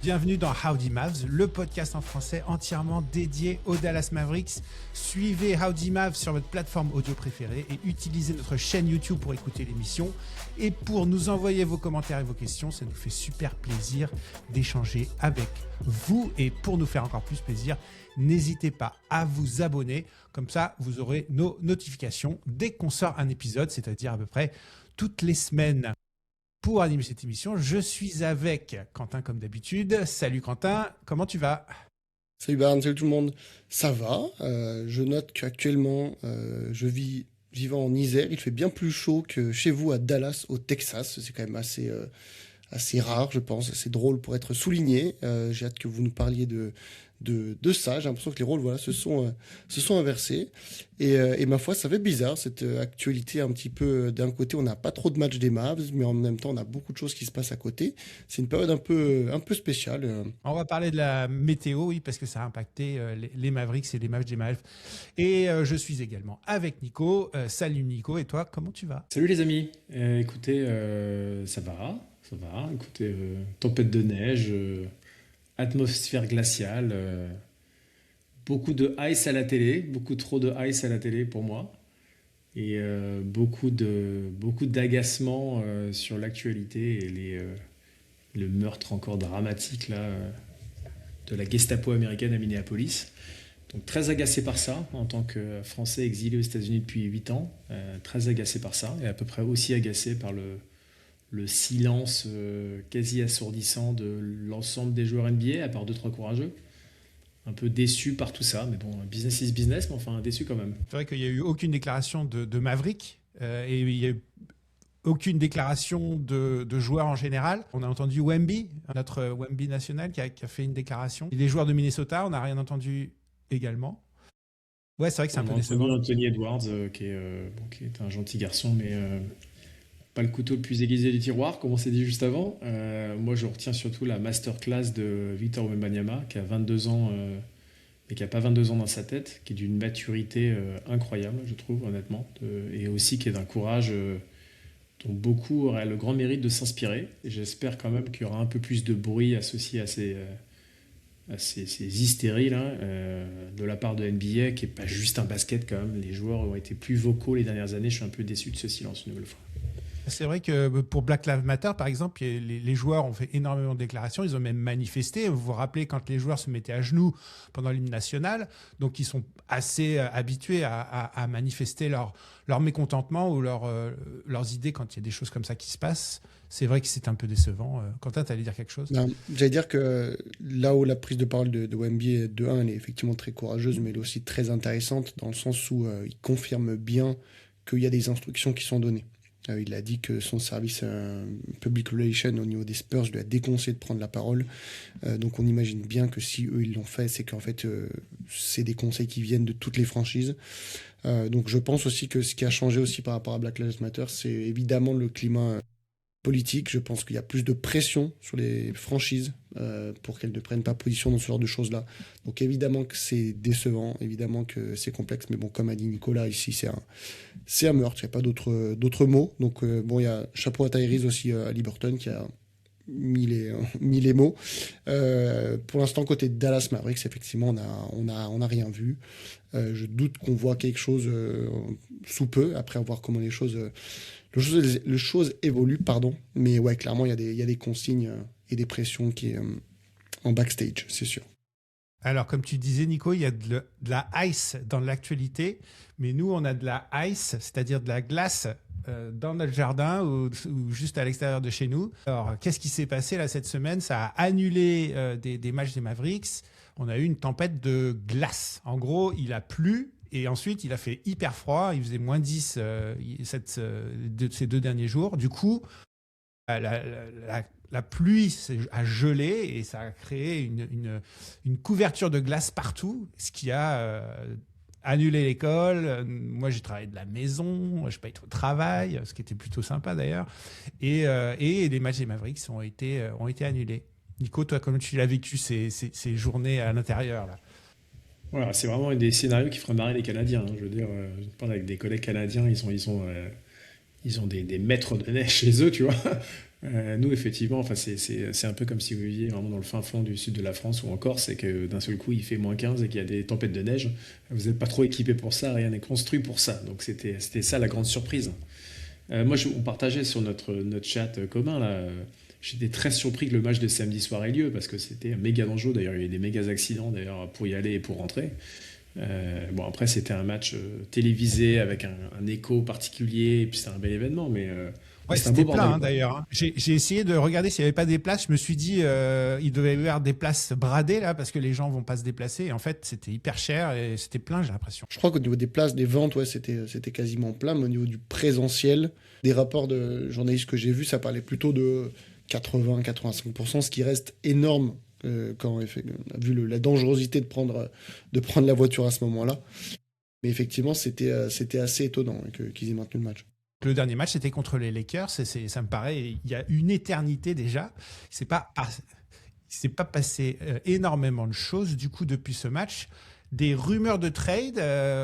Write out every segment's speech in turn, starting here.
Bienvenue dans Howdy Mavs, le podcast en français entièrement dédié aux Dallas Mavericks. Suivez Howdy Mavs sur votre plateforme audio préférée et utilisez notre chaîne YouTube pour écouter l'émission. Et pour nous envoyer vos commentaires et vos questions, ça nous fait super plaisir d'échanger avec vous. Et pour nous faire encore plus plaisir, n'hésitez pas à vous abonner. Comme ça, vous aurez nos notifications dès qu'on sort un épisode, c'est-à-dire à peu près toutes les semaines. Pour animer cette émission, je suis avec Quentin comme d'habitude. Salut Quentin, comment tu vas ? Salut Barn, salut tout le monde. Ça va. Je note qu'actuellement, vivant en Isère, il fait bien plus chaud que chez vous à Dallas, au Texas. C'est quand même assez rare, je pense. C'est drôle pour être souligné. J'ai hâte que vous nous parliez de ça. J'ai l'impression que les rôles se sont inversés. Et ma foi, ça fait bizarre, cette actualité un petit peu. D'un côté, on n'a pas trop de matchs des Mavs, mais en même temps, on a beaucoup de choses qui se passent à côté. C'est une période un peu spéciale. On va parler de la météo, oui, parce que ça a impacté les Mavericks et les matchs des Mavs. Et je suis également avec Nico. Salut Nico, et toi, comment tu vas ? Salut les amis. Écoutez, ça va. Écoutez, tempête de neige, atmosphère glaciale, beaucoup de ice à la télé, beaucoup trop de ice à la télé pour moi, et beaucoup d'agacement sur l'actualité et le meurtre encore dramatique là, de la Gestapo américaine à Minneapolis. Donc très agacé par ça, en tant que Français exilé aux États-Unis depuis 8 ans, très agacé par ça, et à peu près aussi agacé par le silence quasi assourdissant de l'ensemble des joueurs NBA, à part 2-3 courageux. Un peu déçu par tout ça, mais bon, business is business, mais enfin déçu quand même. C'est vrai qu'il n'y a eu aucune déclaration de Maverick et il n'y a eu aucune déclaration de joueurs en général. On a entendu Wemby, notre Wemby national, qui a fait une déclaration. Et les joueurs de Minnesota, on n'a rien entendu également. Ouais, c'est vrai que c'est un peu décevant. Anthony Edwards, qui est un gentil garçon, mais pas le couteau le plus aiguisé du tiroir, comme on s'est dit juste avant. Moi, je retiens surtout la masterclass de Victor Wembanyama, qui a 22 ans, mais qui n'a pas 22 ans dans sa tête, qui est d'une maturité incroyable, je trouve, honnêtement, et aussi qui est d'un courage dont beaucoup auraient le grand mérite de s'inspirer. Et j'espère quand même qu'il y aura un peu plus de bruit associé à ces hystéries là, de la part de NBA, qui n'est pas juste un basket quand même. Les joueurs ont été plus vocaux les dernières années. Je suis un peu déçu de ce silence une nouvelle fois. C'est vrai que pour Black Lives Matter, par exemple, les joueurs ont fait énormément de déclarations, ils ont même manifesté. Vous vous rappelez quand les joueurs se mettaient à genoux pendant l'hymne national, donc ils sont assez habitués à manifester leur mécontentement ou leurs idées quand il y a des choses comme ça qui se passent. C'est vrai que c'est un peu décevant. Quentin, tu allais dire quelque chose ? Non, j'allais dire que là où la prise de parole de Wemby de 1, elle est effectivement très courageuse, mais elle est aussi très intéressante dans le sens où il confirme bien qu'il y a des instructions qui sont données. Il a dit que son service public relation au niveau des Spurs lui a déconseillé de prendre la parole. Donc on imagine bien que si eux ils l'ont fait, c'est qu'en fait c'est des conseils qui viennent de toutes les franchises. Donc je pense aussi que ce qui a changé aussi par rapport à Black Lives Matter, c'est évidemment le climat politique. Je pense qu'il y a plus de pression sur les franchises pour qu'elles ne prennent pas position dans ce genre de choses-là. Donc évidemment que c'est décevant, évidemment que c'est complexe, mais bon, comme a dit Nicolas, ici c'est un meurtre, il n'y a pas d'autres mots. Donc bon, il y a chapeau à Tyrese aussi à Liberton qui a mis les mots. Pour l'instant, côté Dallas Mavericks, effectivement, on a rien vu. Je doute qu'on voit quelque chose sous peu, après voir comment les choses évoluent, pardon. Mais ouais, clairement, il y a des consignes et des pressions qui en backstage, c'est sûr. Alors, comme tu disais, Nico, il y a de la ice dans l'actualité, mais nous, on a de la ice, c'est-à-dire de la glace dans notre jardin ou juste à l'extérieur de chez nous. Alors, qu'est-ce qui s'est passé là cette semaine ? Ça a annulé des matchs des Mavericks. On a eu une tempête de glace. En gros, il a plu et ensuite, il a fait hyper froid. Il faisait moins 10 ces 2 derniers jours. Du coup, la pluie a gelé et ça a créé une couverture de glace partout, ce qui a annulé l'école. Moi, j'ai travaillé de la maison, je paye trop de travail, ce qui était plutôt sympa d'ailleurs. Et les matchs des Mavericks ont été annulés. Nico, toi, comment tu l'as vécu ces journées à l'intérieur là ? Voilà, c'est vraiment des scénarios qui feraient marrer les Canadiens. Je veux dire, je parle avec des collègues canadiens, ils ont des maîtres de neige chez eux, tu vois. Nous, effectivement, enfin, c'est un peu comme si vous viviez vraiment dans le fin fond du sud de la France ou en Corse, c'est que d'un seul coup, il fait -15 et qu'il y a des tempêtes de neige. Vous n'êtes pas trop équipé pour ça, rien n'est construit pour ça. Donc, c'était ça la grande surprise. Moi, on partageait sur notre chat commun, là. J'étais très surpris que le match de samedi soir ait lieu parce que c'était méga dangereux. D'ailleurs, il y a eu des méga accidents d'ailleurs, pour y aller et pour rentrer. Bon, après, c'était un match télévisé avec un écho particulier et puis c'était un bel événement, mais ouais, Ouais, c'était un beau c'était plein bordel, hein, quoi. d'ailleurs, hein. J'ai essayé de regarder s'il n'y avait pas des places. Je me suis dit, il devait y avoir des places bradées là parce que les gens vont pas se déplacer. Et en fait, c'était hyper cher et c'était plein, j'ai l'impression. Je crois qu'au niveau des places, des ventes, ouais, c'était quasiment plein, mais au niveau du présentiel, des rapports de journalistes que j'ai vus, ça parlait plutôt de 80-85%, ce qui reste énorme quand on a vu la dangerosité de prendre la voiture à ce moment-là. Mais effectivement, c'était assez étonnant qu'ils aient maintenu le match. Le dernier match, c'était contre les Lakers. Ça me paraît, il y a une éternité déjà. Il s'est pas passé énormément de choses du coup depuis ce match. Des rumeurs de trade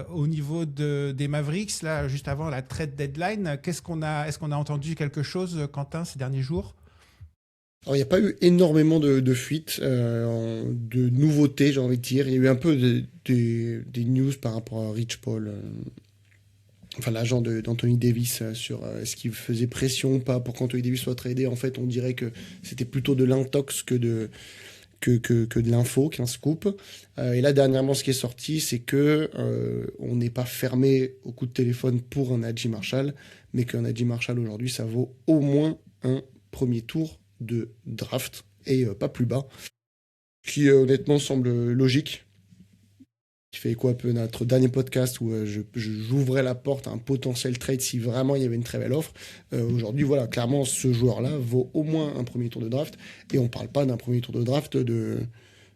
au niveau des Mavericks, là, juste avant la trade deadline. Est-ce qu'on a entendu quelque chose, Quentin, ces derniers jours? Alors, il n'y a pas eu énormément de fuites, de nouveautés, j'ai envie de dire. Il y a eu un peu des news par rapport à Rich Paul, enfin l'agent d'Anthony Davis, sur est-ce qu'il faisait pression ou pas pour qu'Anthony Davis soit tradé. En fait, on dirait que c'était plutôt de l'intox que de l'info, qu'un scoop. Et là, dernièrement, ce qui est sorti, c'est que on n'est pas fermé au coup de téléphone pour un Najee Marshall, mais qu'un Najee Marshall aujourd'hui, ça vaut au moins un premier tour de draft et pas plus bas, qui honnêtement semble logique, qui fait écho un peu à notre dernier podcast où j'ouvrais la porte à un potentiel trade si vraiment il y avait une très belle offre. Aujourd'hui, voilà, clairement, ce joueur-là vaut au moins un premier tour de draft, et on parle pas d'un premier tour de draft de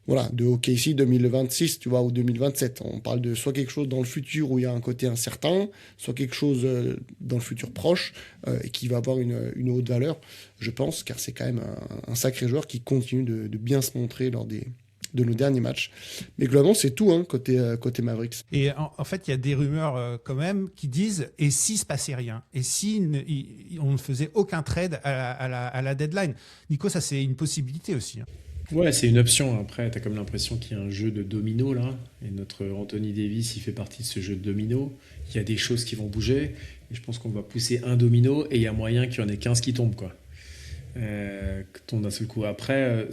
OKC 2026, tu vois, ou 2027. On parle de soit quelque chose dans le futur où il y a un côté incertain, soit quelque chose dans le futur proche et qui va avoir une haute valeur, je pense, car c'est quand même un sacré joueur qui continue de bien se montrer lors de nos derniers matchs. Mais globalement, c'est tout hein, côté Mavericks. Et en fait, il y a des rumeurs quand même qui disent et si se passait rien, et si on ne faisait aucun trade à la deadline. Nico, ça c'est une possibilité aussi, hein. Ouais, c'est une option. Après, tu as comme l'impression qu'il y a un jeu de domino là. Et notre Anthony Davis, il fait partie de ce jeu de domino. Il y a des choses qui vont bouger. Et je pense qu'on va pousser un domino et il y a moyen qu'il y en ait 15 qui tombent, quoi. Qui tombent d'un seul coup. Après,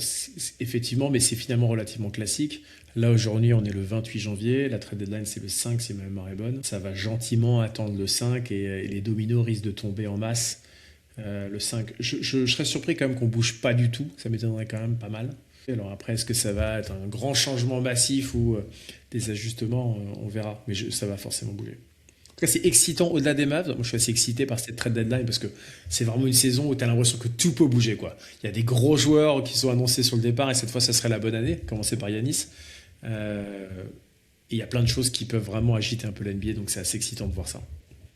effectivement, mais c'est finalement relativement classique. Là, aujourd'hui, on est le 28 janvier. La trade deadline, c'est le 5, si ma mémoire est bonne. Ça va gentiment attendre le 5 et les dominos risquent de tomber en masse. Le 5. Je serais surpris quand même qu'on bouge pas du tout. Ça m'étonnerait quand même pas mal. Alors après, est-ce que ça va être un grand changement massif ou des ajustements? On verra. Mais ça va forcément bouger. En tout cas, c'est excitant au-delà des Mavs. Moi, je suis assez excité par cette trade deadline parce que c'est vraiment une saison où tu as l'impression que tout peut bouger, quoi. Il y a des gros joueurs qui sont annoncés sur le départ et cette fois, ça serait la bonne année. Commencer par Yanis. Et il y a plein de choses qui peuvent vraiment agiter un peu l'NBA. Donc, c'est assez excitant de voir ça.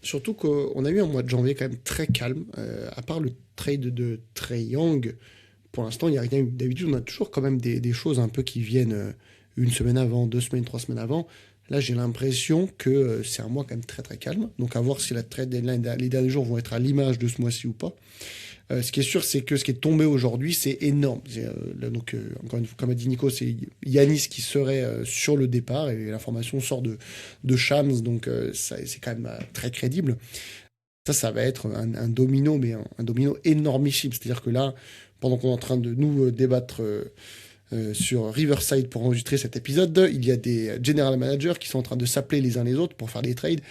Surtout qu'on a eu un mois de janvier quand même très calme, à part le trade de Trae Young. Pour l'instant, il n'y a rien eu. D'habitude, on a toujours quand même des choses un peu qui viennent une semaine avant, 2 semaines, 3 semaines avant. Là, j'ai l'impression que c'est un mois quand même très très calme. Donc à voir si la trade deadline, les derniers jours vont être à l'image de ce mois-ci ou pas. Ce qui est sûr, c'est que ce qui est tombé aujourd'hui, c'est énorme. Donc, encore une fois, comme a dit Nico, c'est Yanis qui serait sur le départ et l'information sort de Shams, donc c'est quand même très crédible. Ça va être un domino, mais un domino énormissime. C'est-à-dire que là, pendant qu'on est en train de nous débattre sur Riverside pour enregistrer cet épisode, il y a des general managers qui sont en train de s'appeler les uns les autres pour faire des trades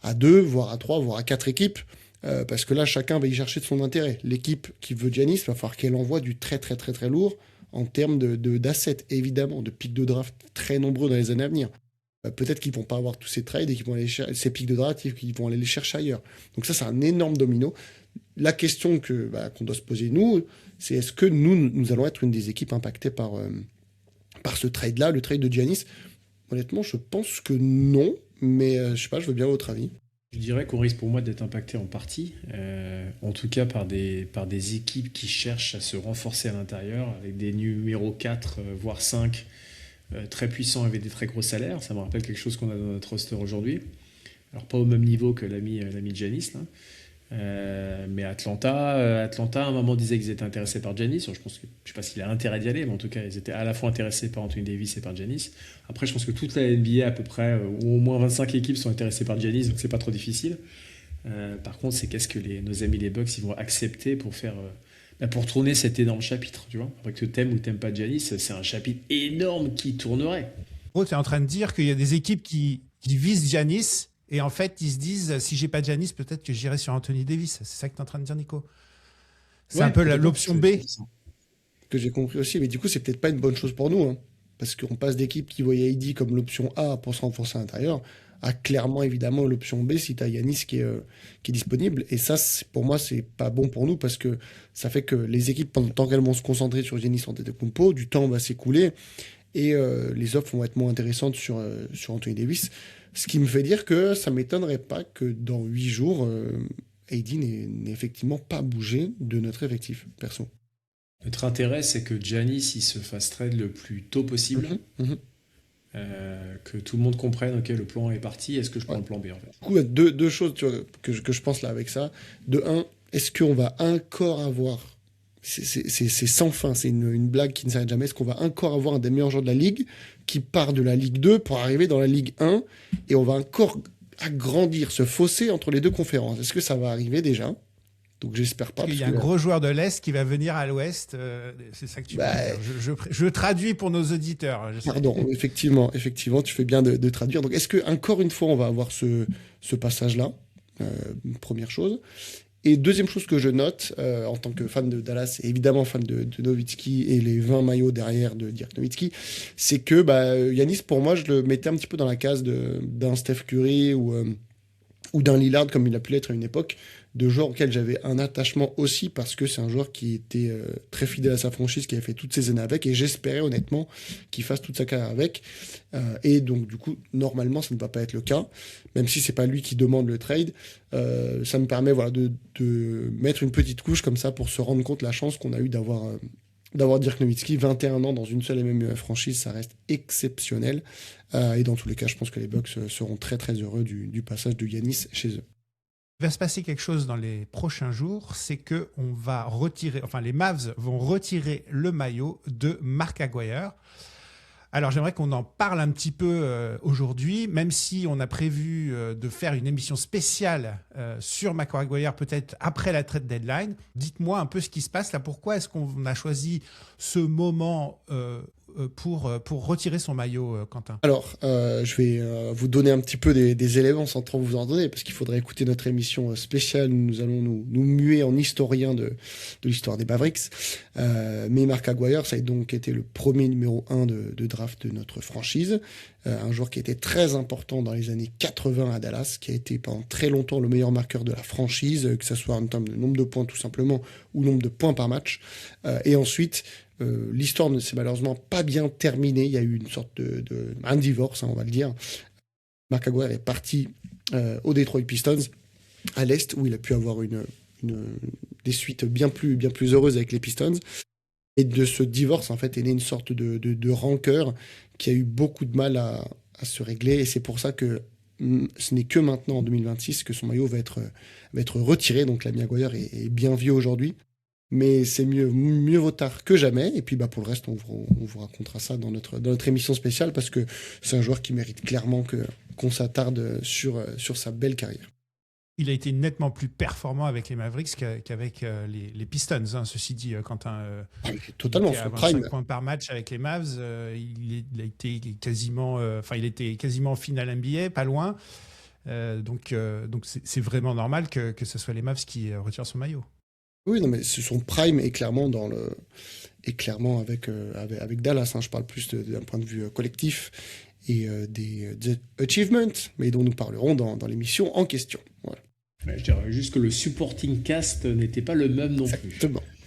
à 2, voire à 3, voire à 4 équipes. Parce que là, chacun va y chercher de son intérêt. L'équipe qui veut Giannis, il va falloir qu'elle envoie du très très très très lourd en termes d'assets, évidemment, de pics de draft très nombreux dans les années à venir. Peut-être qu'ils vont pas avoir tous ces trades et qu'ils vont aller ces pics de draft et qu'ils vont aller les chercher ailleurs. Donc ça, c'est un énorme domino. La question qu'on doit se poser, nous, c'est est-ce que nous allons être une des équipes impactées par ce trade-là, le trade de Giannis? Honnêtement, je pense que non, mais je sais pas, je veux bien votre avis. Je dirais qu'on risque pour moi d'être impacté en partie, en tout cas par des équipes qui cherchent à se renforcer à l'intérieur, avec des numéros 4, voire 5, très puissants avec des très gros salaires. Ça me rappelle quelque chose qu'on a dans notre roster aujourd'hui. Alors pas au même niveau que l'ami Giannis, là. Mais Atlanta, à un moment disait qu'ils étaient intéressés par Giannis. Je pense que, je sais pas s'il a intérêt d'y aller, mais en tout cas, ils étaient à la fois intéressés par Anthony Davis et par Giannis. Après, je pense que toute la NBA à peu près, ou au moins 25 équipes sont intéressées par Giannis, donc c'est pas trop difficile. Par contre, c'est qu'est-ce que nos amis les Bucks ils vont accepter pour faire, pour tourner cet énorme chapitre, tu vois. Après que t'aimes ou t'aimes pas Giannis, c'est un chapitre énorme qui tournerait. En gros, tu es en train de dire qu'il y a des équipes qui visent Giannis et en fait, ils se disent si j'ai pas Giannis, peut-être que j'irai sur Anthony Davis. C'est ça que tu es en train de dire, Nico? C'est un peu l'option B. Que j'ai compris aussi, mais du coup, c'est peut-être pas une bonne chose pour nous, hein, parce qu'on passe d'équipes qui voyaient AD comme l'option A pour se renforcer à l'intérieur à clairement, évidemment, l'option B si tu as Yanis qui est disponible. Et ça, pour moi, c'est pas bon pour nous parce que ça fait que les équipes, pendant le temps qu'elles vont se concentrer sur Giannis Antetokounmpo, du temps va s'écouler et les offres vont être moins intéressantes sur Anthony Davis. Ce qui me fait dire que ça m'étonnerait pas que dans 8 jours, AD n'ait effectivement pas bougé de notre effectif, perso. Notre intérêt, c'est que Giannis il se fasse trade le plus tôt possible. Que tout le monde comprenne, ok, le plan est parti, est-ce que je prends le plan B en fait? Du coup, il y a deux choses tu vois, que je pense là avec ça. De un, est-ce qu'on va encore avoir, c'est sans fin, c'est une blague qui ne s'arrête jamais, est-ce qu'on va encore avoir un des meilleurs joueurs de la Ligue qui part de la Ligue 2 pour arriver dans la Ligue 1 et on va encore agrandir ce fossé entre les deux conférences? Est-ce que ça va arriver déjà? Donc j'espère pas. Il y a un gros joueur de l'Est qui va venir à l'Ouest. C'est ça que tu veux dire. Je traduis pour nos auditeurs. Pardon, effectivement, tu fais bien de traduire. Donc est-ce que encore une fois on va avoir ce passage-là, première chose. Et deuxième chose que je note en tant que fan de Dallas et évidemment fan de Nowitzki et les 20 maillots derrière de Dirk Nowitzki, c'est que Giannis pour moi je le mettais un petit peu dans la case d'un Steph Curry ou d'un Lillard comme il a pu l'être à une époque, de joueurs auxquels j'avais un attachement aussi parce que c'est un joueur qui était très fidèle à sa franchise, qui avait fait toutes ses années avec, et j'espérais honnêtement qu'il fasse toute sa carrière avec. Et donc du coup, normalement, ça ne va pas être le cas, même si c'est pas lui qui demande le trade. Ça me permet de mettre une petite couche comme ça pour se rendre compte la chance qu'on a eu d'avoir Dirk Nowitzki, 21 ans dans une seule et même franchise, ça reste exceptionnel. Et dans tous les cas, je pense que les Bucks seront très très heureux du passage de Giannis chez eux. Il va se passer quelque chose dans les prochains jours, c'est que les Mavs vont retirer le maillot de Mark Aguirre. Alors j'aimerais qu'on en parle un petit peu aujourd'hui, même si on a prévu de faire une émission spéciale sur Mark Aguirre peut-être après la trade deadline. Dites-moi un peu ce qui se passe là. Pourquoi est-ce qu'on a choisi ce moment pour retirer son maillot, Quentin? Alors, je vais vous donner un petit peu des éléments sans trop vous en donner, parce qu'il faudrait écouter notre émission spéciale où nous allons nous muer en historien de l'histoire des Mavericks. Mais Mark Aguirre, ça a donc été le premier numéro 1 de draft de notre franchise. Un joueur qui était très important dans les années 80 à Dallas, qui a été pendant très longtemps le meilleur marqueur de la franchise, que ce soit en termes de nombre de points tout simplement, ou nombre de points par match. Et ensuite... l'histoire ne s'est malheureusement pas bien terminée. Il y a eu une sorte un divorce, on va le dire. Mark Aguirre est parti aux Detroit Pistons, à l'Est, où il a pu avoir des suites bien plus heureuses avec les Pistons. Et de ce divorce, en fait, est née une sorte de rancœur qui a eu beaucoup de mal à se régler. Et c'est pour ça que ce n'est que maintenant, en 2026, que son maillot va être retiré. Donc l'ami Aguirre est bien vieux aujourd'hui. Mais c'est mieux vaut tard que jamais. Et puis pour le reste, on vous racontera ça dans notre émission spéciale parce que c'est un joueur qui mérite clairement qu'on s'attarde sur sa belle carrière. Il a été nettement plus performant avec les Mavericks qu'avec les Pistons, hein, ceci dit, Quentin. Totalement, son prime. 25 points par match avec les Mavs. Il était quasiment en finale NBA, pas loin. Donc c'est vraiment normal que ce soit les Mavs qui retirent son maillot. Oui, non, mais son prime est clairement avec Dallas. Hein. Je parle plus d'un point de vue collectif et des achievements, mais dont nous parlerons dans l'émission en question. Voilà. Je dirais juste que le supporting cast n'était pas le même non plus.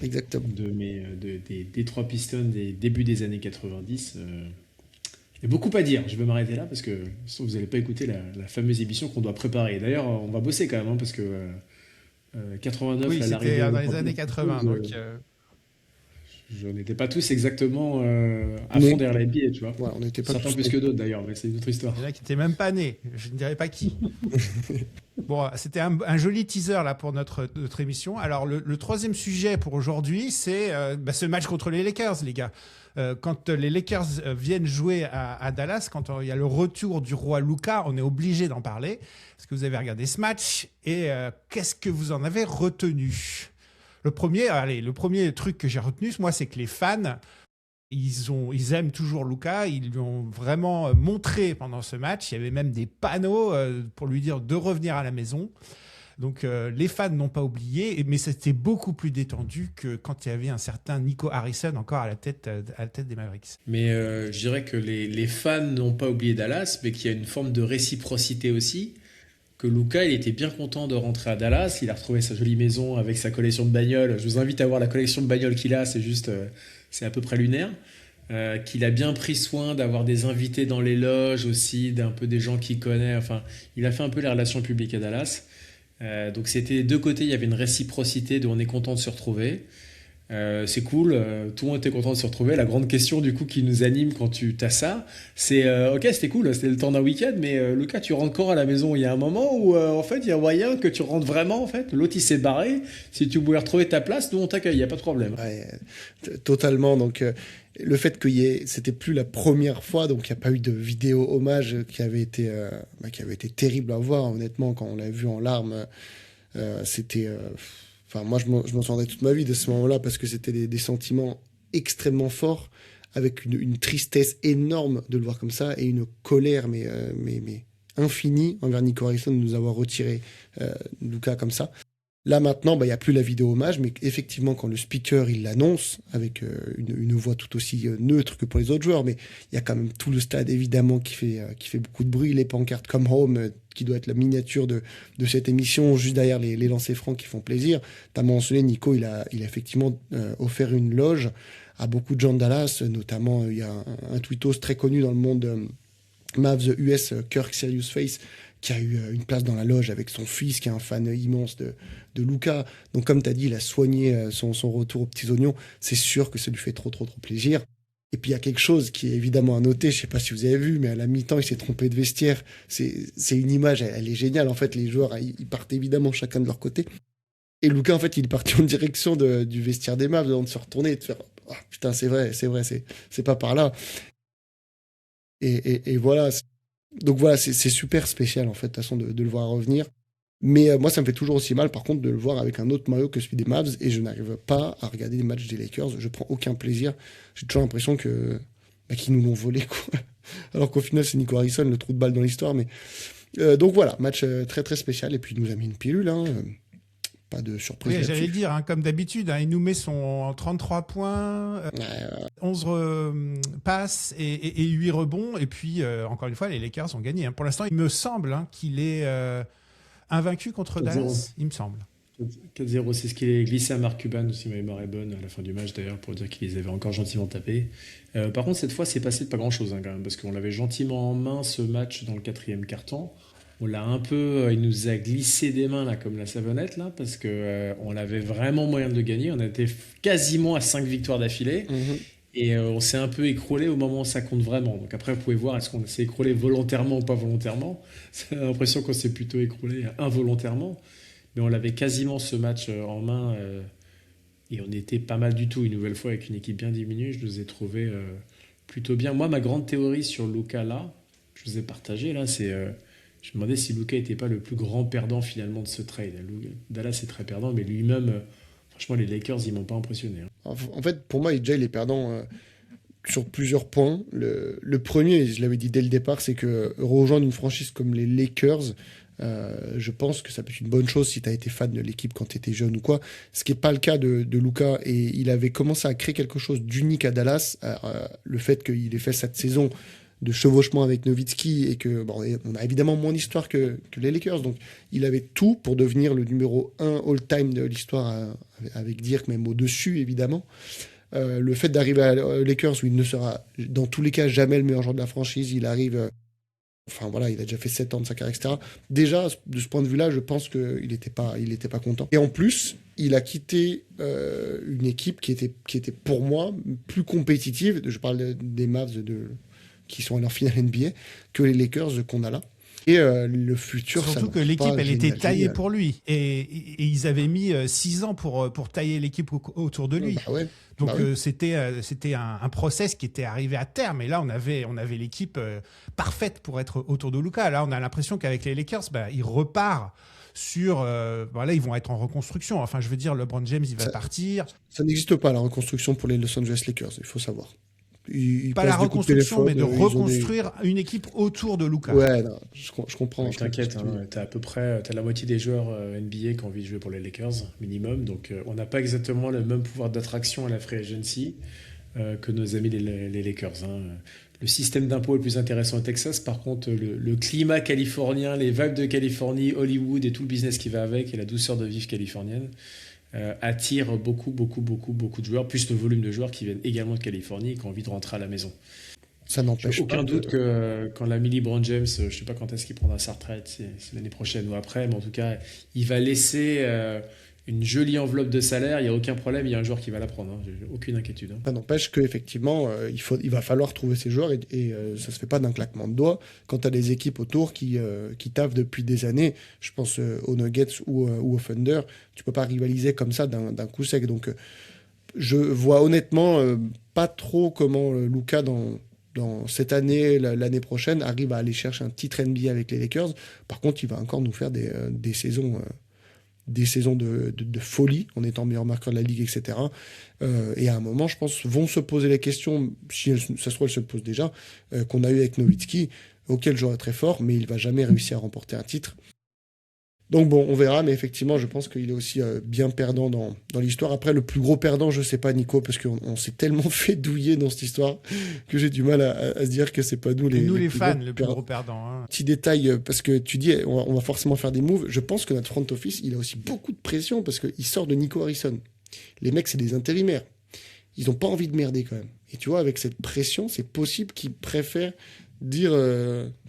Exactement. Des Detroit Pistons des débuts des années 90. Il y a beaucoup à dire. Je vais m'arrêter là parce que vous n'allez pas écouter la fameuse émission qu'on doit préparer. D'ailleurs, on va bosser quand même hein, parce que 89, oui, c'était dans les années 80. Donc, On n'était pas tous exactement à fond derrière la NBA, tu vois. Voilà, on n'était pas Certains tous. plus que d'autres d'ailleurs, mais c'est une autre histoire. Il y en a qui n'étaient même pas nés. Je ne dirais pas qui. Bon, c'était un joli teaser là pour notre émission. Alors, le troisième sujet pour aujourd'hui, c'est ce match contre les Lakers, les gars. Quand les Lakers viennent jouer à Dallas, quand il y a le retour du roi Luka, on est obligé d'en parler. Est-ce que vous avez regardé ce match et qu'est-ce que vous en avez retenu? Le premier truc que j'ai retenu, moi, c'est que les fans, ils aiment toujours Luka. Ils lui ont vraiment montré pendant ce match. Il y avait même des panneaux pour lui dire de revenir à la maison. Donc les fans n'ont pas oublié, mais c'était beaucoup plus détendu que quand il y avait un certain Nico Harrison encore à la tête des Mavericks. Mais je dirais que les fans n'ont pas oublié Dallas, mais qu'il y a une forme de réciprocité aussi. Que Luka, il était bien content de rentrer à Dallas. Il a retrouvé sa jolie maison avec sa collection de bagnoles. Je vous invite à voir la collection de bagnoles qu'il a, c'est juste, c'est à peu près lunaire. Qu'il a bien pris soin d'avoir des invités dans les loges aussi, d'un peu des gens qu'il connaît. Enfin, il a fait un peu les relations publiques à Dallas. Donc c'était des deux côtés, il y avait une réciprocité de on est content de se retrouver. C'est cool, tout le monde était content de se retrouver. La grande question du coup qui nous anime quand tu as ça, c'est ok, c'était cool, c'était le temps d'un week-end, mais Lucas, tu rentres quand à la maison? Il y a un moment où en fait il y a moyen que tu rentres vraiment en fait. L'autre il s'est barré, si tu voulais retrouver ta place, nous on t'accueille, il n'y a pas de problème. Ouais, totalement. Donc le fait c'était plus la première fois, donc il n'y a pas eu de vidéo hommage qui avait été terrible à voir. Honnêtement, quand on l'a vu en larmes, c'était. Enfin, moi, je m'en souviendrai toute ma vie de ce moment-là parce que c'était des sentiments extrêmement forts, avec une tristesse énorme de le voir comme ça et une colère, mais infinie envers Nico Harrison de nous avoir retiré Luka comme ça. Là maintenant, il n'y a plus la vidéo hommage, mais effectivement, quand le speaker il l'annonce avec une voix tout aussi neutre que pour les autres joueurs, mais il y a quand même tout le stade évidemment qui fait beaucoup de bruit, les pancartes Come Home, qui doit être la miniature de cette émission, juste derrière les lancers francs qui font plaisir. Tu as mentionné, Nico, il a effectivement offert une loge à beaucoup de gens de Dallas, notamment il y a un tweetos très connu dans le monde Mavs US, Kirk Serious Face, qui a eu une place dans la loge avec son fils, qui est un fan immense de Luka. Donc, comme tu as dit, il a soigné son retour aux petits oignons. C'est sûr que ça lui fait trop plaisir. Et puis, il y a quelque chose qui est évidemment à noter. Je ne sais pas si vous avez vu, mais à la mi-temps, il s'est trompé de vestiaire. C'est une image, elle est géniale. En fait, les joueurs, ils partent évidemment chacun de leur côté. Et Luka, en fait, il est parti en direction du vestiaire des Mavs avant de se retourner et de faire « Ah, putain, c'est vrai, c'est pas par là. » Et voilà. Donc voilà, c'est super spécial en fait, de toute façon, de le voir revenir. Mais moi, ça me fait toujours aussi mal, par contre, de le voir avec un autre maillot que celui des Mavs, et je n'arrive pas à regarder les matchs des Lakers. Je prends aucun plaisir. J'ai toujours l'impression qu'ils nous l'ont volé, quoi. Alors qu'au final, c'est Nico Harrison, le trou de balle dans l'histoire. Mais donc voilà, match très spécial, et puis il nous a mis une pilule. Pas de surprise. Oui, j'allais dire, comme d'habitude, il nous met son 33 points, 11 passes et 8 rebonds. Et puis, encore une fois, les Lakers ont gagné. Pour l'instant, il me semble qu'il est invaincu contre Dallas, il me semble. 4-0, c'est ce qu'il est glissé à Mark Cuban aussi, ma mémoire est bonne, à la fin du match d'ailleurs, pour dire qu'ils les avaient encore gentiment tapés. Par contre, cette fois, c'est passé de pas grand-chose quand même, parce qu'on l'avait gentiment en main ce match dans le quatrième quart-temps. On l'a un peu, il nous a glissé des mains là, comme la savonnette là, parce que on avait vraiment moyen de gagner. On était quasiment à 5 victoires d'affilée, et on s'est un peu écroulé au moment où ça compte vraiment. Donc après, vous pouvez voir est-ce qu'on s'est écroulé volontairement ou pas volontairement. J'ai l'impression qu'on s'est plutôt écroulé involontairement, mais on l'avait quasiment ce match en main, et on était pas mal du tout. Une nouvelle fois avec une équipe bien diminuée, je nous ai trouvé plutôt bien. Moi, ma grande théorie sur Luka là, je vous ai partagé là, c'est je me demandais si Luka n'était pas le plus grand perdant finalement de ce trade. Dallas est très perdant, mais lui-même, franchement, les Lakers, ils m'ont pas impressionné. En fait, pour moi, déjà, il est perdant sur plusieurs points. Le premier, je l'avais dit dès le départ, c'est que rejoindre une franchise comme les Lakers, je pense que ça peut être une bonne chose si tu as été fan de l'équipe quand tu étais jeune ou quoi. Ce qui n'est pas le cas de Luka. Et il avait commencé à créer quelque chose d'unique à Dallas. Le fait qu'il ait fait cette saison de chevauchement avec Nowitzki, et que on a évidemment moins d'histoire que les Lakers, donc il avait tout pour devenir le numéro 1 all-time de l'histoire, avec Dirk même au-dessus évidemment. Le fait d'arriver aux Lakers où il ne sera dans tous les cas jamais le meilleur joueur de la franchise, il arrive, il a déjà fait 7 ans de sa carrière, etc. Déjà, de ce point de vue-là, je pense qu'il n'était pas content. Et en plus, il a quitté une équipe qui était pour moi plus compétitive. Je parle des Mavs qui sont à leur finale NBA que les Lakers qu'on a là. Et le futur, surtout ça que l'équipe, elle était taillée génial. pour lui. Et ils avaient mis 6 ans pour tailler l'équipe autour de lui. Bah ouais, Donc bah oui. c'était un process qui était arrivé à terme. Et là, on avait l'équipe parfaite pour être autour de Luka. Là, on a l'impression qu'avec les Lakers, il repart sur... là, ils vont être en reconstruction. Enfin, je veux dire, LeBron James, il va partir. Ça n'existe pas, la reconstruction pour les Los Angeles Lakers, il faut savoir. Ils Pas la passent des coups de reconstruction, mais téléphone, de reconstruire une équipe autour de Luka. Ouais, non, je comprends. Ouais, Je comprends t'inquiète, ce que tu veux dire. t'as à peu près t'as la moitié des joueurs NBA qui ont envie de jouer pour les Lakers, minimum. Donc on n'a pas exactement le même pouvoir d'attraction à la free agency que nos amis les Lakers. Le système d'impôt est le plus intéressant au Texas. Par contre, le climat californien, les vibes de Californie, Hollywood et tout le business qui va avec et la douceur de vivre californienne attire beaucoup de joueurs, plus le volume de joueurs qui viennent également de Californie et qui ont envie de rentrer à la maison. Ça n'empêche J'ai pas aucun doute que quand l'ami LeBron James, je ne sais pas quand est-ce qu'il prendra sa retraite, c'est l'année prochaine ou après, mais en tout cas, il va laisser une jolie enveloppe de salaire, il n'y a aucun problème, il y a un joueur qui va la prendre, hein. J'ai aucune inquiétude. Ça n'empêche qu'effectivement, il va falloir trouver ces joueurs et ça ne se fait pas d'un claquement de doigts. Quand tu as des équipes autour qui taffent depuis des années, je pense aux Nuggets ou au Thunder, tu ne peux pas rivaliser comme ça d'un coup sec. Donc, je vois honnêtement pas trop comment Luka, dans cette année, l'année prochaine, arrive à aller chercher un titre NBA avec les Lakers. Par contre, il va encore nous faire des saisons. Des saisons de folie en étant meilleur marqueur de la ligue, etc. Et à un moment, je pense, vont se poser les questions, si ça se trouve, elles se posent déjà, qu'on a eu avec Nowitzki, auquel je jouerais très fort, mais il va jamais réussir à remporter un titre. Donc bon, on verra, mais effectivement, je pense qu'il est aussi bien perdant dans l'histoire. Après, le plus gros perdant, je sais pas, Nico, parce qu'on s'est tellement fait douiller dans cette histoire que j'ai du mal à se dire que c'est pas nous Les plus fans, gros le plus gros perdant. Hein. Petit détail, parce que tu dis, on va forcément faire des moves. Je pense que notre front office, il a aussi beaucoup de pression parce qu'il sort de Nico Harrison. Les mecs, c'est des intérimaires. Ils n'ont pas envie de merder quand même. Et tu vois, avec cette pression, c'est possible qu'ils préfèrent dire,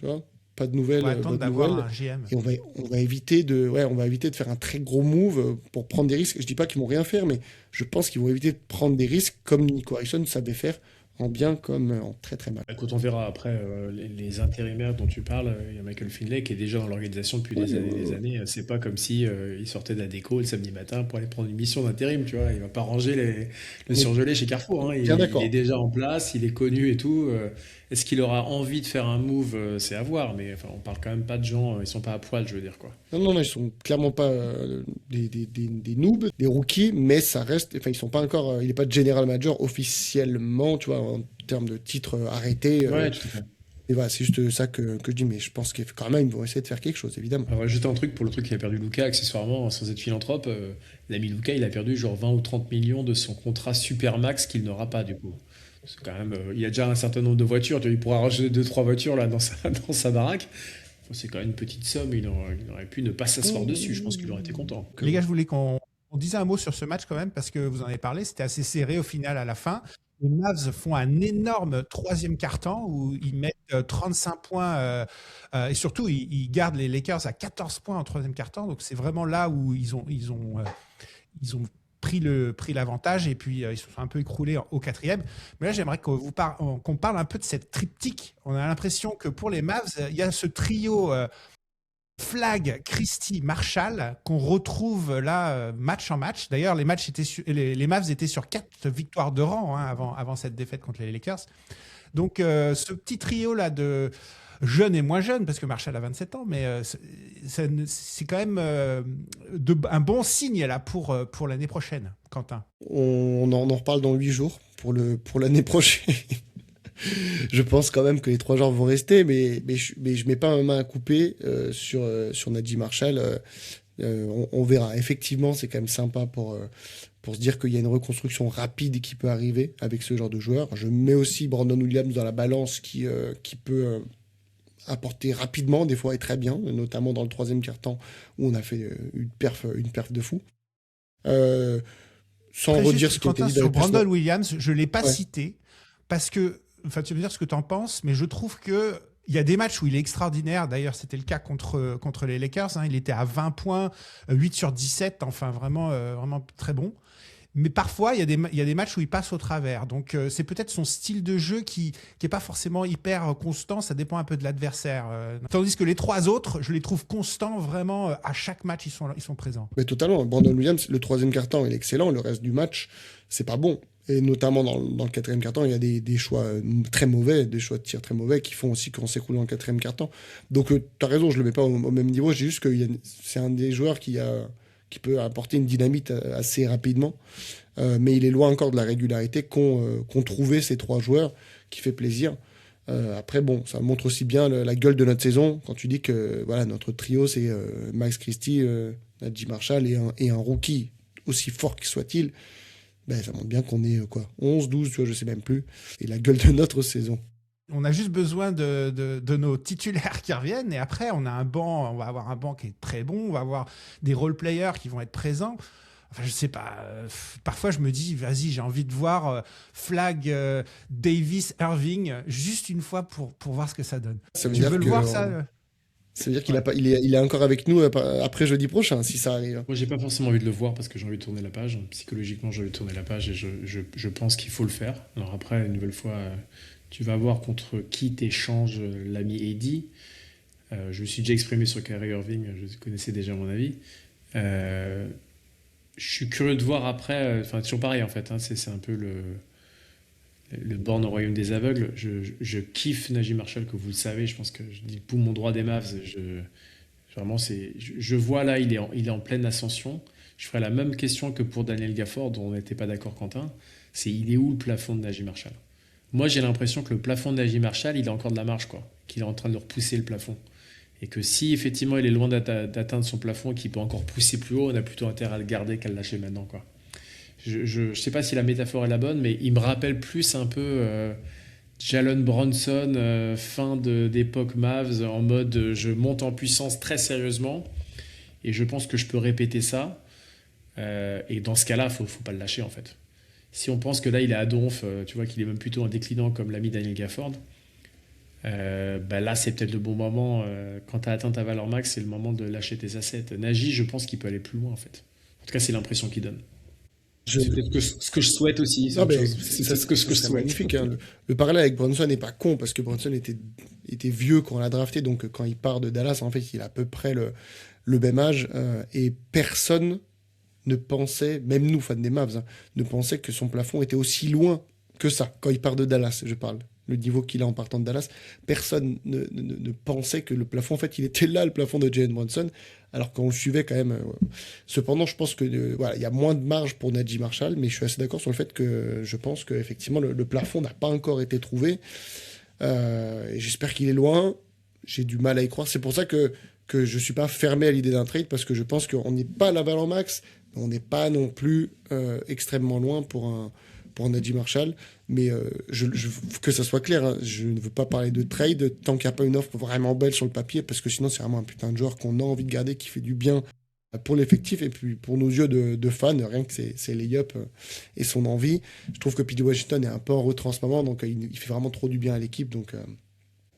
tu vois, pas de nouvelles, On va attendre bonne d'avoir nouvelle. un GM. Et on va éviter de faire un très gros move pour prendre des risques. Je dis pas qu'ils vont rien faire, mais je pense qu'ils vont éviter de prendre des risques comme Nico Harrison savait faire en bien comme en très très mal. Quand on verra après les intérimaires dont tu parles, il y a Michael Finlay qui est déjà dans l'organisation depuis des années et des années. C'est pas comme si il sortait de la déco le samedi matin pour aller prendre une mission d'intérim, tu vois. Il va pas ranger le surgelé chez Carrefour, hein. Bien d'accord. Il est déjà en place, il est connu et tout. Est-ce qu'il aura envie de faire un move? C'est à voir, mais enfin, on parle quand même pas de gens, ils sont pas à poil, je veux dire quoi. Non, ils sont clairement pas des noobs, des rookies, mais ça reste. Enfin, ils sont pas encore. Il n'est pas de general manager officiellement, tu vois, en termes de titre arrêté. Ouais, tout à fait. Et voilà, c'est juste ça que je dis, mais je pense que quand même, ils vont essayer de faire quelque chose, évidemment. Alors, juste un truc pour le truc qui a perdu Luka, accessoirement, sans être philanthrope, l'ami Luka, il a perdu genre 20 ou 30 millions de son contrat Supermax qu'il n'aura pas du coup. C'est quand même, il a déjà un certain nombre de voitures, tu vois, il pourra rajouter 2-3 voitures là dans sa baraque. Enfin, c'est quand même une petite somme, il aurait pu ne pas s'asseoir dessus, je pense qu'il aurait été content. Les gars, je voulais qu'on dise un mot sur ce match quand même, parce que vous en avez parlé, c'était assez serré au final à la fin. Les Mavs font un énorme troisième quart-temps où ils mettent 35 points et surtout ils gardent les Lakers à 14 points en troisième quart-temps. Donc c'est vraiment là où ils ont pris l'avantage et puis ils se sont un peu écroulés au quatrième. Mais là, j'aimerais qu'on parle un peu de cette triptyque. On a l'impression que pour les Mavs, il y a ce trio Flag, Christie, Marshall qu'on retrouve là match en match. D'ailleurs, les Mavs étaient sur 4 victoires de rang hein, avant cette défaite contre les Lakers. Donc, ce petit trio là de jeunes et moins jeunes, parce que Marshall a 27 ans, mais c'est quand même un bon signe là pour l'année prochaine, Quentin. On en reparle dans 8 jours pour l'année prochaine. Je pense quand même que les 3 joueurs vont rester, mais je mets pas ma main à couper sur Naji Marshall. On verra. Effectivement, c'est quand même sympa pour se dire qu'il y a une reconstruction rapide qui peut arriver avec ce genre de joueur. Je mets aussi Brandon Williams dans la balance qui peut apporter rapidement, des fois et très bien, notamment dans le troisième quart-temps où on a fait une perf de fou. Sans Très redire juste, ce qui a été Quentin, dit dans sur les précédents. Brandon Williams, je ne l'ai pas Ouais. cité parce que, enfin, tu veux dire ce que tu en penses, mais je trouve que Il y a des matchs où il est extraordinaire. D'ailleurs, c'était le cas contre les Lakers. Il était à 20 points, 8 sur 17. Enfin, vraiment très bon. Mais parfois, il y a des matchs où il passe au travers. Donc, c'est peut-être son style de jeu qui est pas forcément hyper constant. Ça dépend un peu de l'adversaire. Tandis que les 3 autres, je les trouve constants vraiment. À chaque match, ils sont présents. Mais totalement. Brandon Williams, le 3e quart-temps, il est excellent. Le reste du match, c'est pas bon. Et notamment dans le 4e quart-temps, il y a des choix très mauvais, des choix de tir très mauvais qui font aussi qu'on s'écroule dans le 4e quart-temps. Donc, tu as raison, je le mets pas au même niveau. J'ai juste que c'est un des joueurs qui peut apporter une dynamite assez rapidement. Mais il est loin encore de la régularité qu'ont trouvé ces 3 joueurs, qui fait plaisir. Après, bon, ça montre aussi bien la gueule de notre saison, quand tu dis que voilà, notre trio, c'est Max Christie, Naji Marshall et un rookie, aussi fort qu'il soit-il. Ben, ça montre bien qu'on est 11, 12, tu vois, je sais même plus. Et la gueule de notre saison. On a juste besoin de nos titulaires qui reviennent et après on va avoir un banc qui est très bon, on va avoir des role-players qui vont être présents. Enfin, je sais pas, parfois je me dis, vas-y, j'ai envie de voir Flag, Davis, Irving, juste une fois pour voir ce que ça donne. Ça veut Tu dire veux le voir, ça Ça veut dire qu'il est encore avec nous après jeudi prochain, si ça arrive. Moi, j'ai pas forcément envie de le voir parce que j'ai envie de tourner la page. Psychologiquement, j'ai envie de tourner la page et je pense qu'il faut le faire. Alors après, une nouvelle fois, tu vas voir contre qui t'échanges l'ami Eddie. Je me suis déjà exprimé sur Kyrie Irving, je connaissais déjà mon avis. Je suis curieux de voir après, enfin toujours pareil en fait, c'est un peu le born au royaume des aveugles. Je kiffe Naji Marshall, que vous le savez, je pense que je dis le poumon droit des Mavs. Vraiment, je vois là, il est en pleine ascension. Je ferai la même question que pour Daniel Gafford, dont on n'était pas d'accord, Quentin. Il est où le plafond de Naji Marshall? Moi, j'ai l'impression que le plafond de Naji Marshall, il a encore de la marge, quoi. Qu'il est en train de repousser le plafond. Et que si effectivement il est loin d'atteindre son plafond et qu'il peut encore pousser plus haut, on a plutôt intérêt à le garder qu'à le lâcher maintenant, quoi. Je sais pas si la métaphore est la bonne, mais il me rappelle plus un peu Jalen Brunson, fin d'époque Mavs, en mode je monte en puissance très sérieusement et je pense que je peux répéter ça. Et dans ce cas-là, faut pas le lâcher en fait. Si on pense que là il est à donf, tu vois qu'il est même plutôt en déclinant comme l'ami Daniel Gafford, là c'est peut-être le bon moment. Quand tu as atteint ta valeur max, c'est le moment de lâcher tes assets. Nagy, je pense qu'il peut aller plus loin en fait. En tout cas, c'est l'impression qu'il donne. C'est peut-être ce que je souhaite aussi. C'est ce que je souhaite. Magnifique. Hein. Le parallèle avec Brunson n'est pas con parce que Brunson était vieux quand on l'a drafté, donc quand il part de Dallas, en fait, il a à peu près le même âge et personne ne pensait, même nous fans des Mavs, ne pensait que son plafond était aussi loin que ça quand il part de Dallas. Je parle. Le niveau qu'il a en partant de Dallas, personne ne pensait que le plafond, en fait, il était là, le plafond de Jalen Brunson, alors qu'on le suivait quand même. Cependant, je pense que il y a moins de marge pour Naji Marshall, mais je suis assez d'accord sur le fait que je pense qu'effectivement, le plafond n'a pas encore été trouvé. Et j'espère qu'il est loin. J'ai du mal à y croire. C'est pour ça que je ne suis pas fermé à l'idée d'un trade, parce que je pense qu'on n'est pas à la valeur max, mais on n'est pas non plus extrêmement loin pour Naji Marshall. Mais que ça soit clair, hein, je ne veux pas parler de trade tant qu'il n'y a pas une offre vraiment belle sur le papier, parce que sinon c'est vraiment un putain de joueur qu'on a envie de garder, qui fait du bien pour l'effectif et puis pour nos yeux de fans, rien que c'est layup et son envie. Je trouve que P.J. Washington est un peu en retrait en ce moment, donc il fait vraiment trop du bien à l'équipe. Donc,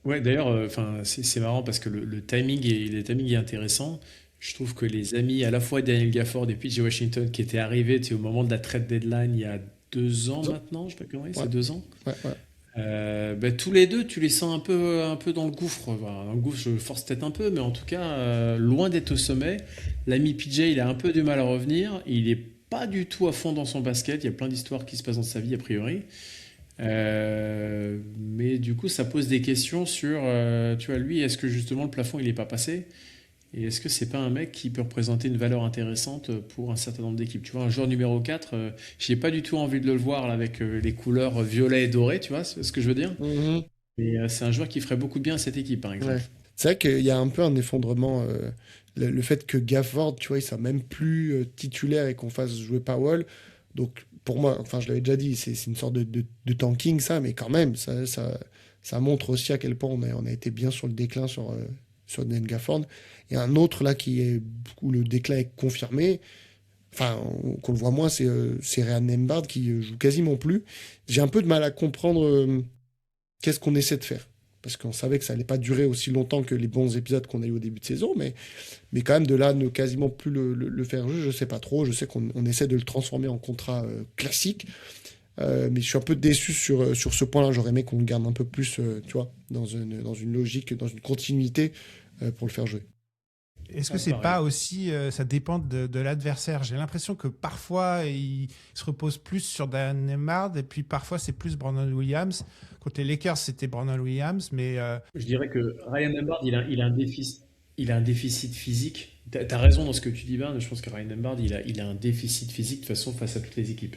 Ouais, d'ailleurs, c'est marrant parce que le timing est intéressant. Je trouve que les amis, à la fois Daniel Gafford et P.J. Washington, qui étaient arrivés au moment de la trade deadline il y a 2 ans maintenant, je sais pas comment c'est 2 ans. Ouais. Tous les deux, tu les sens un peu dans le gouffre. Enfin, dans le gouffre, je force peut-être un peu, mais en tout cas, loin d'être au sommet. L'ami PJ, il a un peu du mal à revenir. Il est pas du tout à fond dans son basket. Il y a plein d'histoires qui se passent dans sa vie, a priori. Mais du coup, ça pose des questions sur, tu vois, lui, est-ce que justement le plafond, il n'est pas passé? Et est-ce que c'est pas un mec qui peut représenter une valeur intéressante pour un certain nombre d'équipes? Tu vois, un joueur numéro 4, j'ai pas du tout envie de le voir là, avec les couleurs violet et doré, tu vois ce que je veux dire? Mhm. Mais c'est un joueur qui ferait beaucoup de bien à cette équipe, par exemple. Ouais. C'est vrai qu'il y a un peu un effondrement. Le fait que Gafford, tu vois, il soit même plus titulaire et qu'on fasse jouer Powell. Donc, pour moi, enfin, je l'avais déjà dit, c'est une sorte de tanking, ça, mais quand même, ça montre aussi à quel point on a été bien sur le déclin sur Daniel Gafford. Il y a un autre là où le déclin est confirmé. Enfin, qu'on le voit moins, c'est Ryan Nembhard qui joue quasiment plus. J'ai un peu de mal à comprendre qu'est-ce qu'on essaie de faire. parce qu'on savait que ça allait pas durer aussi longtemps que les bons épisodes qu'on a eu au début de saison, mais quand même de là ne quasiment plus le faire jouer, je sais pas trop. Je sais qu'on essaie de le transformer en contrat classique, mais je suis un peu déçu sur ce point-là. J'aurais aimé qu'on le garde un peu plus, tu vois, dans une logique, dans une continuité pour le faire jouer. Est-ce que c'est pas aussi, ça dépend de l'adversaire? J'ai l'impression que parfois il se repose plus sur Dan Emmard et puis parfois c'est plus Brandon Williams. Contre les Lakers, c'était Brandon Williams, mais Je dirais que Ryan Hubbard, il a un déficit physique. T'as raison dans ce que tu dis, Bern. Je pense que Ryan Hubbard, il a un déficit physique de toute façon face à toutes les équipes.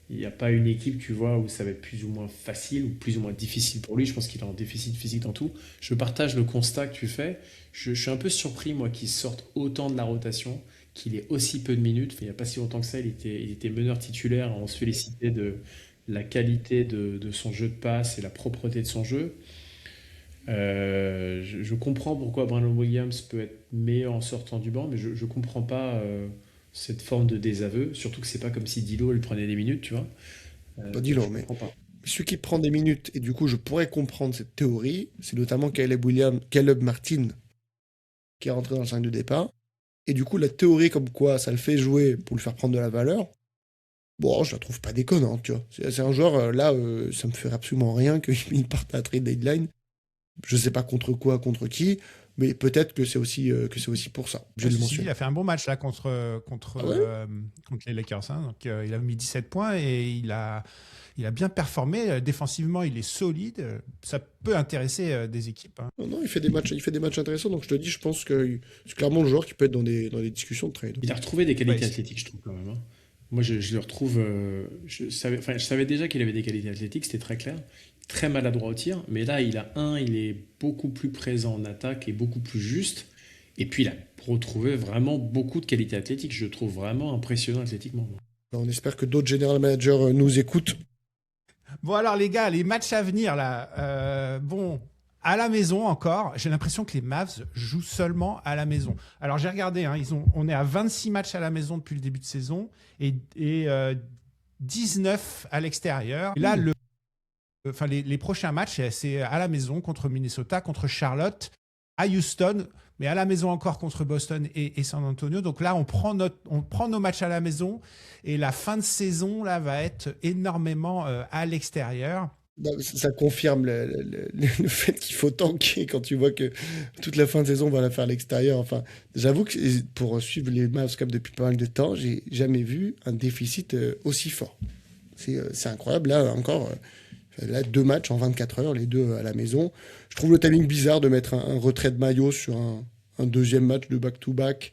Il n'y a pas une équipe, tu vois, où ça va être plus ou moins facile ou plus ou moins difficile pour lui. Je pense qu'il a un déficit physique dans tout. Je partage le constat que tu fais. Je suis un peu surpris, moi, qu'il sorte autant de la rotation, qu'il ait aussi peu de minutes. Enfin, il n'y a pas si longtemps que ça, il était meneur titulaire. On se félicitait de la qualité de son jeu de passe et la propreté de son jeu. Je comprends pourquoi Brandon Williams peut être meilleur en sortant du banc, mais je ne comprends pas cette forme de désaveu. Surtout que c'est pas comme si Dilo elle prenait des minutes, tu vois. Pas Dilo, Je mais comprends pas. celui qui prend des minutes, et du coup je pourrais comprendre cette théorie, c'est notamment Caleb Martin, qui est rentré dans le 5 de départ. Et du coup, la théorie comme quoi ça le fait jouer pour le faire prendre de la valeur, bon, je la trouve pas déconnante, tu vois. C'est un joueur, là, ça me ferait absolument rien qu'il parte à la trade deadline. Je sais pas contre quoi, contre qui, mais peut-être que c'est aussi pour ça. Je le ceci dit, mentionne. il a fait un bon match là contre Ah ouais? contre les Lakers, hein. Donc il a mis 17 points et il a bien performé. Défensivement, il est solide. Ça peut intéresser des équipes, hein. Non, il fait des matchs intéressants, donc je te dis, je pense que c'est clairement le joueur qui peut être dans des discussions de trade. Il a retrouvé des qualités Ouais, athlétiques, je trouve, quand même, hein. Moi, je le retrouve. Je savais déjà qu'il avait des qualités athlétiques, c'était très clair. Très maladroit au tir, mais là, il est beaucoup plus présent en attaque et beaucoup plus juste. Et puis, il a retrouvé vraiment beaucoup de qualités athlétiques. Je le trouve vraiment impressionnant athlétiquement, moi. On espère que d'autres general managers nous écoutent. Bon alors les gars, les matchs à venir là. Bon, à la maison encore. J'ai l'impression que les Mavs jouent seulement à la maison. Alors j'ai regardé, hein, on est à 26 matchs à la maison depuis le début de saison et 19 à l'extérieur. Et là, les prochains matchs, c'est à la maison contre Minnesota, contre Charlotte, à Houston, mais à la maison encore contre Boston et San Antonio. Donc là, on prend nos matchs à la maison et la fin de saison là va être énormément à l'extérieur. Non, mais ça confirme le fait qu'il faut tanker quand tu vois que toute la fin de saison, on va la faire à l'extérieur. Enfin, j'avoue que pour suivre les Mavs Cup depuis pas mal de temps, j'ai jamais vu un déficit aussi fort. C'est incroyable. Là, encore, là, 2 matchs en 24 heures, les deux à la maison. Je trouve le timing bizarre de mettre un retrait de maillot sur un deuxième match de back-to-back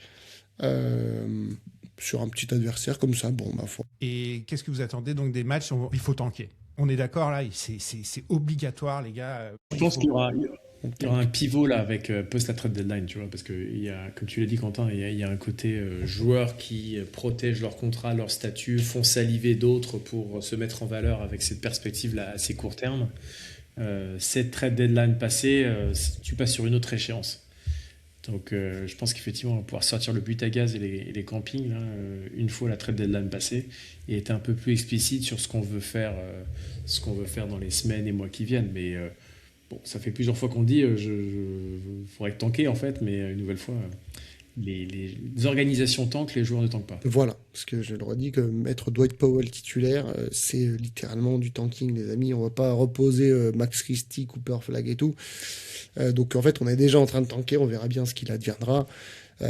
sur un petit adversaire comme ça. Bon, ma foi. Et qu'est-ce que vous attendez donc des matchs? Il faut tanker. On est d'accord là, c'est obligatoire les gars. Je pense qu'il y aura un pivot là avec post la trade deadline, tu vois, parce que il y a, comme tu l'as dit Quentin, il y a un côté joueur qui protège leur contrat, leur statut, font saliver d'autres pour se mettre en valeur avec cette perspective là assez court terme. Cette trade deadline passée, tu passes sur une autre échéance. Donc je pense qu'effectivement on va pouvoir sortir le but à gaz et les campings là, une fois la trade deadline passée et être un peu plus explicite sur ce qu'on veut faire dans les semaines et mois qui viennent. Mais bon, ça fait plusieurs fois qu'on le dit, faudrait tanker en fait, mais une nouvelle fois, les organisations tankent, les joueurs ne tankent pas. Voilà, parce que je le redis que mettre Dwight Powell titulaire, c'est littéralement du tanking, les amis. On va pas reposer Max Christie, Cooper Flag et tout. Donc en fait, on est déjà en train de tanker, on verra bien ce qu'il adviendra.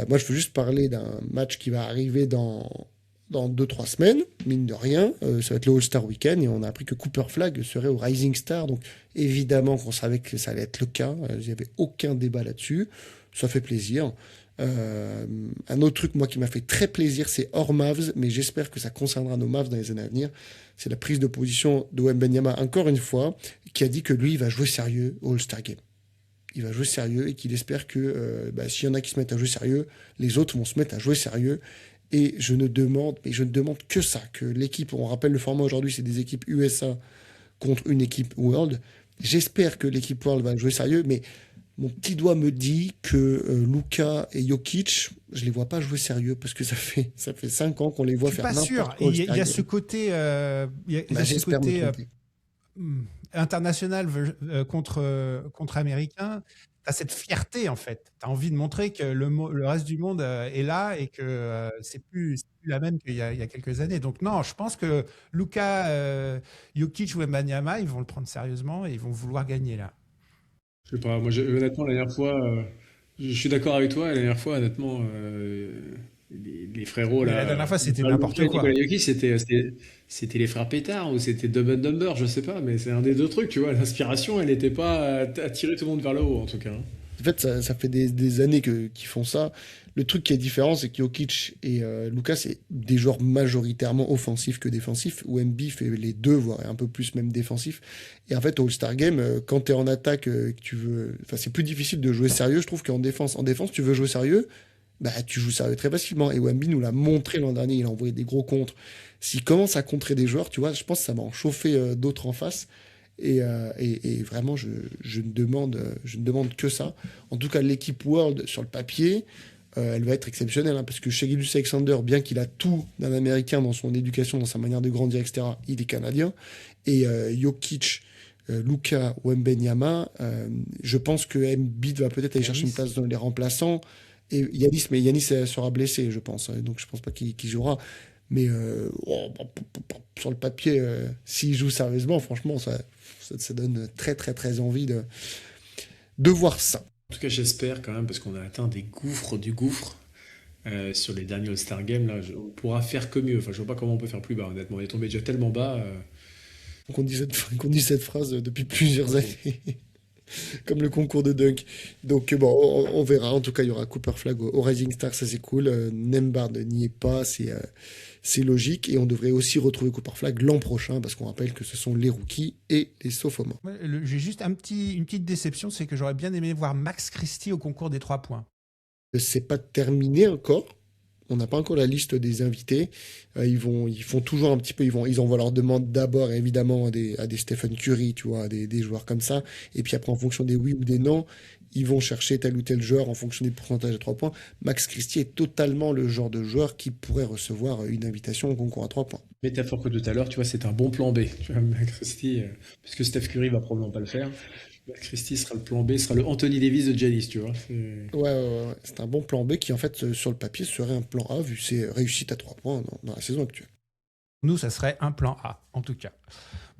Moi, je veux juste parler d'un match qui va arriver dans 2-3 semaines, mine de rien. Ça va être le All-Star Weekend et on a appris que Cooper Flag serait au Rising Star. Donc évidemment qu'on savait que ça allait être le cas. Il n'y avait aucun débat là-dessus. Ça fait plaisir. Un autre truc, moi, qui m'a fait très plaisir, c'est hors Mavs, mais j'espère que ça concernera nos Mavs dans les années à venir. C'est la prise de position de Wembanyama, encore une fois, qui a dit que lui, il va jouer sérieux au All-Star Game. Il va jouer sérieux et qu'il espère que s'il y en a qui se mettent à jouer sérieux, les autres vont se mettre à jouer sérieux. Et je ne demande que ça, que l'équipe, on rappelle le format aujourd'hui, c'est des équipes USA contre une équipe World. J'espère que l'équipe World va jouer sérieux, mais mon petit doigt me dit que Luka et Jokic, je les vois pas jouer sérieux parce que ça fait 5 ans qu'on les voit faire n'importe quoi. Je suis pas sûr. Il y a ce côté, J'espère me tromper. international contre américain, tu as cette fierté en fait. Tu as envie de montrer que le reste du monde est là et que c'est plus la même qu'il y a quelques années. Donc non, je pense que Luka, Jokic ou Wembanyama, ils vont le prendre sérieusement et ils vont vouloir gagner là. Je sais pas, moi honnêtement la dernière fois, je suis d'accord avec toi, la dernière fois honnêtement, les frérots Oui, la là, dernière fois, c'était Nicolas Luka n'importe et quoi. Nikola Jokic, c'était les frères Pétard ou c'était Dumb and Dumber, je sais pas, mais c'est un des deux trucs, tu vois, l'inspiration elle n'était pas à tirer tout le monde vers le haut en tout cas, hein. En fait, ça fait des années qu'ils font ça. Le truc qui est différent, c'est que Jokic et Lucas, c'est des joueurs majoritairement offensifs que défensifs, où MB fait les deux, voire un peu plus même défensif. Et en fait, au All-Star Game, quand tu es en attaque, que tu veux... Enfin, c'est plus difficile de jouer sérieux, je trouve qu'en défense. En défense, tu veux jouer sérieux, bah, tu joues sérieux très facilement. Et Wemby nous l'a montré l'an dernier, il a envoyé des gros contres. S'il commence à contrer des joueurs, tu vois, je pense que ça va en chauffer d'autres en face. Et vraiment, je ne demande que ça. En tout cas, l'équipe World sur le papier, elle va être exceptionnelle, hein, parce que Shai Gilgeous-Alexander, bien qu'il a tout d'un Américain dans son éducation, dans sa manière de grandir, etc., il est Canadien. Et Jokic, Luka, Wembanyama, je pense que Embiid va peut-être aller chercher une Yanis. place dans les remplaçants. Et Yanis, mais Yanis sera blessé, je pense. Donc je pense pas qu'il jouera. Mais sur le papier, s'il joue sérieusement, franchement, ça donne très très très envie de voir ça. En tout cas j'espère quand même parce qu'on a atteint des gouffres du gouffre sur les derniers All-Star Games là, on pourra faire que mieux, enfin je vois pas comment on peut faire plus bas honnêtement, on est tombé déjà tellement bas. Qu'on dit cette phrase depuis plusieurs années. Comme le concours de dunk. Donc bon, on verra. En tout cas, il y aura Cooper Flag au Rising Star, ça c'est cool. Nembhard n'y est pas, c'est logique. Et on devrait aussi retrouver Cooper Flag l'an prochain, parce qu'on rappelle que ce sont les rookies et les sophomores. Ouais, j'ai juste une petite déception, c'est que j'aurais bien aimé voir Max Christie au concours des 3 points. C'est pas terminé encore. On n'a pas encore la liste des invités. Ils font toujours un petit peu. Ils envoient leur demande d'abord, évidemment, à des Stephen Curry, tu vois, à des joueurs comme ça. Et puis après, en fonction des oui ou des non, ils vont chercher tel ou tel joueur en fonction des pourcentages à 3 points. Max Christie est totalement le genre de joueur qui pourrait recevoir une invitation au concours à 3 points. Métaphore que tout à l'heure, tu vois, c'est un bon plan B. Tu vois, Christie, parce que Steph Curry va probablement pas le faire. Christie sera le plan B, sera le Anthony Davis de Giannis, tu vois. Ouais. C'est un bon plan B qui, en fait, sur le papier, serait un plan A, vu ses réussites à 3 points dans la saison actuelle. Nous, ça serait un plan A, en tout cas.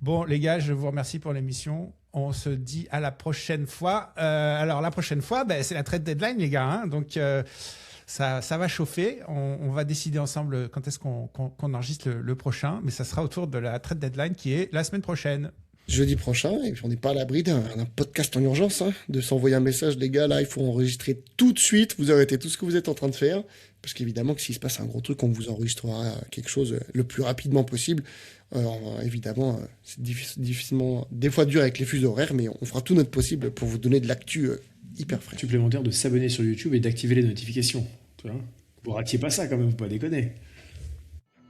Bon, les gars, je vous remercie pour l'émission. On se dit à la prochaine fois. Alors, la prochaine fois, c'est la trade deadline, les gars, hein. Donc, ça va chauffer. On va décider ensemble quand est-ce qu'on enregistre le prochain. Mais ça sera autour de la trade deadline qui est la semaine prochaine. Jeudi prochain, et puis on n'est pas à l'abri d'un podcast en urgence, hein, de s'envoyer un message, les gars, là, il faut enregistrer tout de suite, vous arrêtez tout ce que vous êtes en train de faire, parce qu'évidemment que s'il se passe un gros truc, on vous enregistrera quelque chose le plus rapidement possible. Évidemment, c'est difficilement, des fois dur avec les fuseaux horaires, mais on fera tout notre possible pour vous donner de l'actu hyper frais. Supplémentaire de s'abonner sur YouTube et d'activer les notifications. Tu vois, vous ratiez pas ça quand même, faut pas déconner.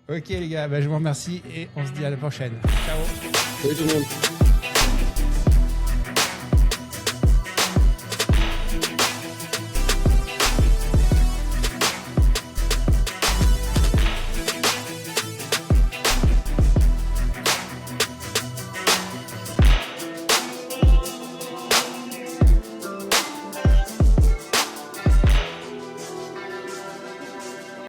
Ok les gars, je vous remercie et on se dit à la prochaine. Ciao. Salut tout le monde.